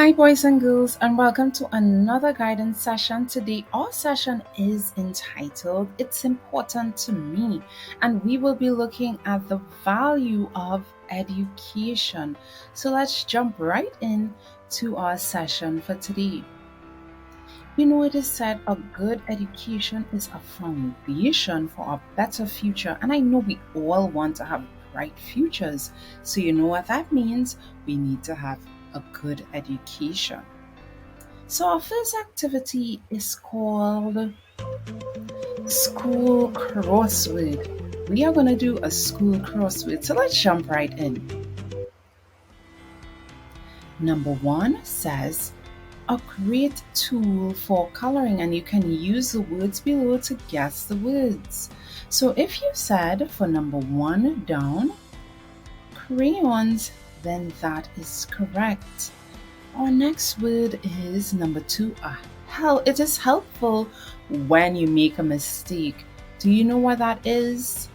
Hi, boys and girls, and welcome to another guidance session. Today, our session is entitled It's Important to Me, and we will be looking at the value of education. So, let's jump right in to our session for today. You know, it is said a good education is a foundation for a better future, and I know we all want to have bright futures. So, you know what that means? We need to have a good education. So, our first activity is called School Crossword. We are going to do a school crossword. So, let's jump right in. Number one says, a great tool for coloring, and you can use the words below to guess the words. So, if you said for number one down, crayons, then that is correct. Our next word is number two. It is helpful when you make a mistake. Do you know what that is?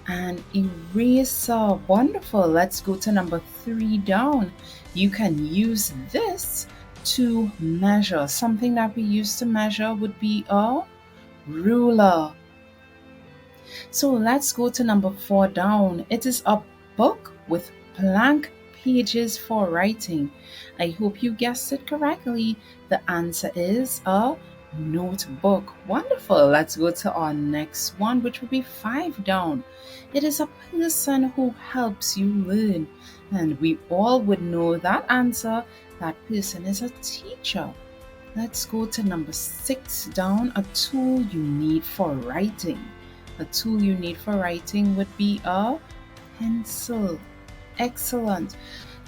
An eraser. Wonderful. Let's go to number three down. You can use this to measure. Something that we use to measure would be a ruler. So let's go to number four down. It is a book with blank pages for writing. I hope you guessed it correctly. The answer is a notebook. Wonderful. Let's go to our next one, which will be five down. It is a person who helps you learn. And we all would know that answer. That person is a teacher. Let's go to number six down. A tool you need for writing. A tool you need for writing would be a pencil. Excellent.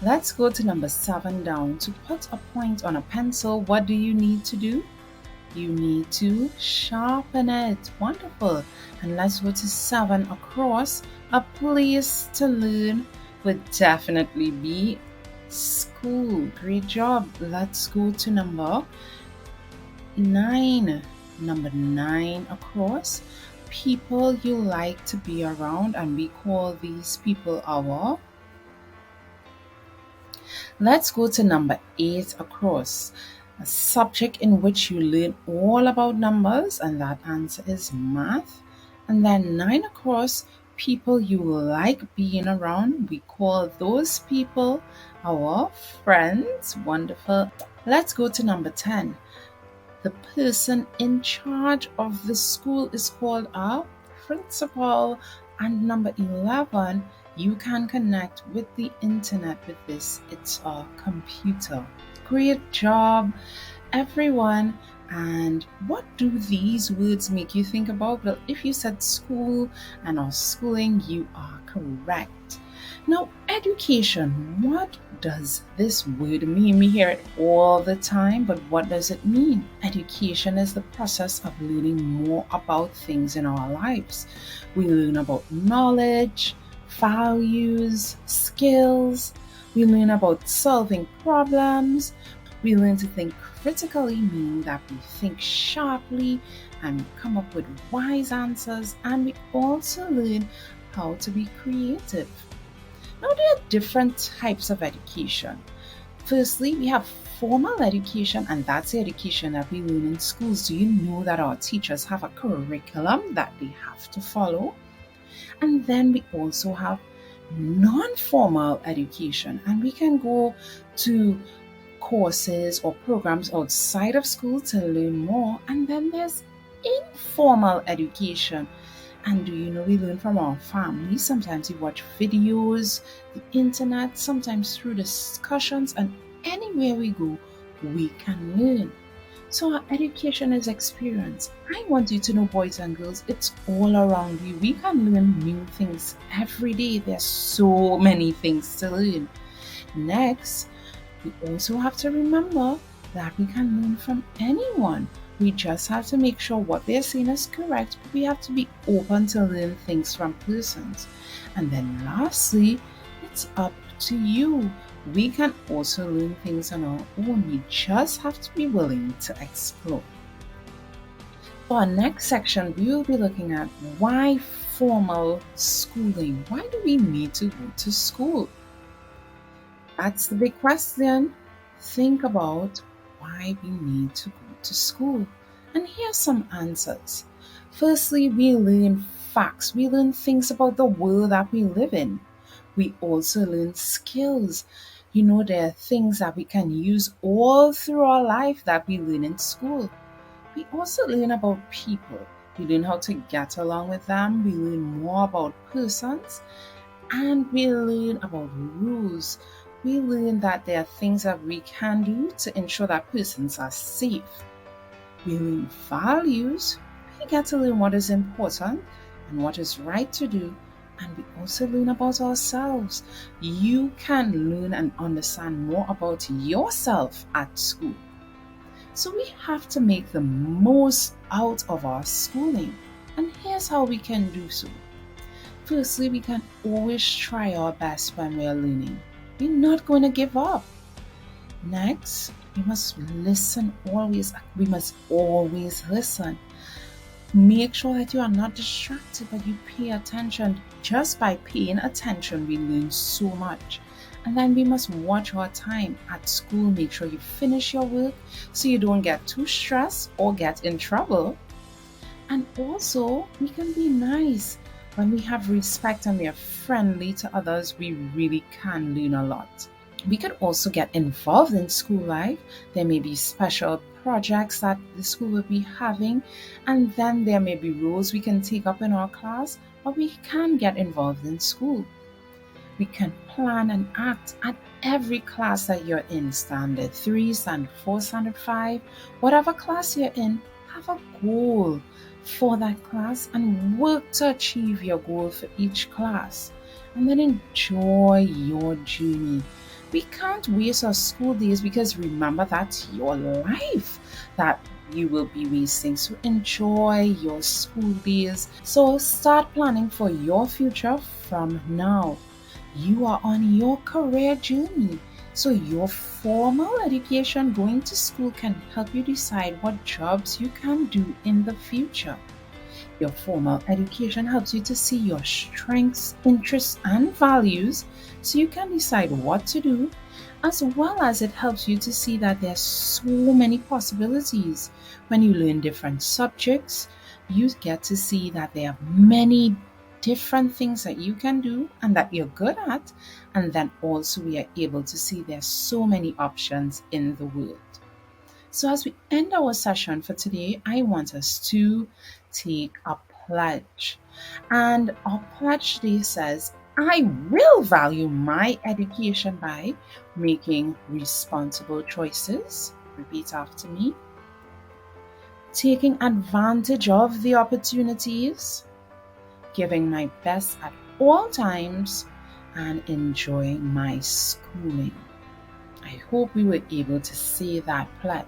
Let's go to number seven down. To put a point on a pencil, what do you need to do? You need to sharpen it. Wonderful. And let's go to seven across. A place to learn would definitely be school. Great job. Let's go to number nine. Number nine across. People you like to be around, and we call these people our. Let's go to number eight across. A subject in which you learn all about numbers, and that answer is math. And then nine across, people you like being around, we call those people our friends. Wonderful. Let's go to number 10. The person in charge of the school is called a principal. And number 11, you can connect with the internet with this. It's a computer. Great job, everyone. And what do these words make you think about? Well, if you said school and or schooling, you are correct. Now, education, what does this word mean? We hear it all the time, but what does it mean? Education is the process of learning more about things in our lives. We learn about knowledge, values, skills. We learn about solving problems. We learn to think critically, meaning that we think sharply and come up with wise answers. And we also learn how to be creative. Now, there are different types of education. Firstly, we have formal education, and that's the education that we learn in schools. Do you know that our teachers have a curriculum that they have to follow? And then we also have non-formal education, and we can go to courses or programs outside of school to learn more. And then there's informal education. And do you know, we learn from our family. Sometimes we watch videos, the internet, sometimes through discussions, and anywhere we go, we can learn. So our education is experience. I want you to know, boys and girls, it's all around you. We can learn new things every day. There's so many things to learn. Next, we also have to remember that we can learn from anyone. We just have to make sure what they're saying is correct, but we have to be open to learn things from persons. And then lastly, it's up to you. We can also learn things on our own. We just have to be willing to explore. For our next section, we will be looking at why formal schooling. Why do we need to go to school? That's the big question. think about why we need to go to school. And here's some answers. Firstly, we learn facts, we learn things about the world that we live in. We also learn skills. There are things that we can use all through our life that we learn in school. We also learn about people. We learn how to get along with them. We learn more about persons and we learn about rules. We learn that there are things that we can do to ensure that persons are safe. We learn values. We get to learn what is important and what is right to do. And we also learn about ourselves. You can learn and understand more about yourself at school. So we have to make the most out of our schooling. And here's how we can do so. Firstly, we can always try our best when we are learning. We're not going to give up. Next, we must listen always. We must always listen. Make sure that you are not distracted, but you pay attention. Just by paying attention, we learn so much. And then we must watch our time at school. Make sure you finish your work so you don't get too stressed or get in trouble. And also, we can be nice. When we have respect and we are friendly to others, we really can learn a lot. We could also get involved in school life. There may be special projects that the school will be having, and then there may be roles we can take up in our class, but we can get involved in school. We can plan and act at every class that you're in, standard 3, standard 4, standard 5, whatever class you're in, have a goal for that class and work to achieve your goal for each class. And then enjoy your journey. We can't waste our school days because remember that's your life that you will be wasting. So enjoy your school days. So start planning for your future from now. You are on your career journey. So your formal education going to school can help you decide what jobs you can do in the future. Your formal education helps you to see your strengths, interests, and values so you can decide what to do, as well as it helps you to see that there's so many possibilities. When you learn different subjects, you get to see that there are many different things that you can do and that you're good at, and then also we are able to see there's so many options in the world. So, as we end our session for today, I want us to take a pledge. And our pledge today says, I will value my education by making responsible choices. Repeat after me. Taking advantage of the opportunities, giving my best at all times, and enjoying my schooling. I hope we were able to say that pledge.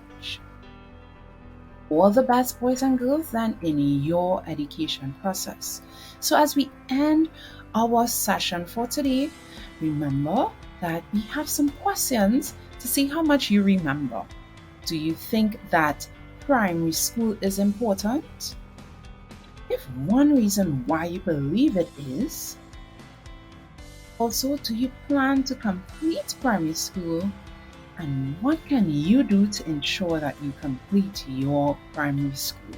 All the best, boys and girls, then in your education process. So as we end our session for today, remember that we have some questions to see how much you remember. Do you think that primary school is important? If one reason why you believe it is, also, do you plan to complete primary school? And what can you do to ensure that you complete your primary school?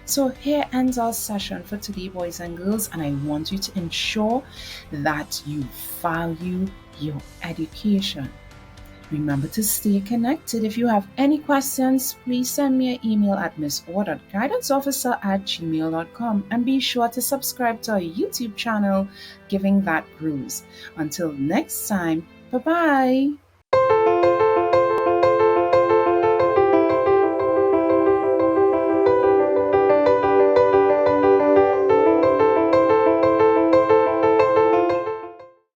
So here ends our session for today, boys and girls, and I want you to ensure that you value your education. Remember to stay connected. If you have any questions, please send me an email at miss.guidanceofficer@gmail.com and be sure to subscribe to our YouTube channel, Giving That Grows. Until next time, bye-bye.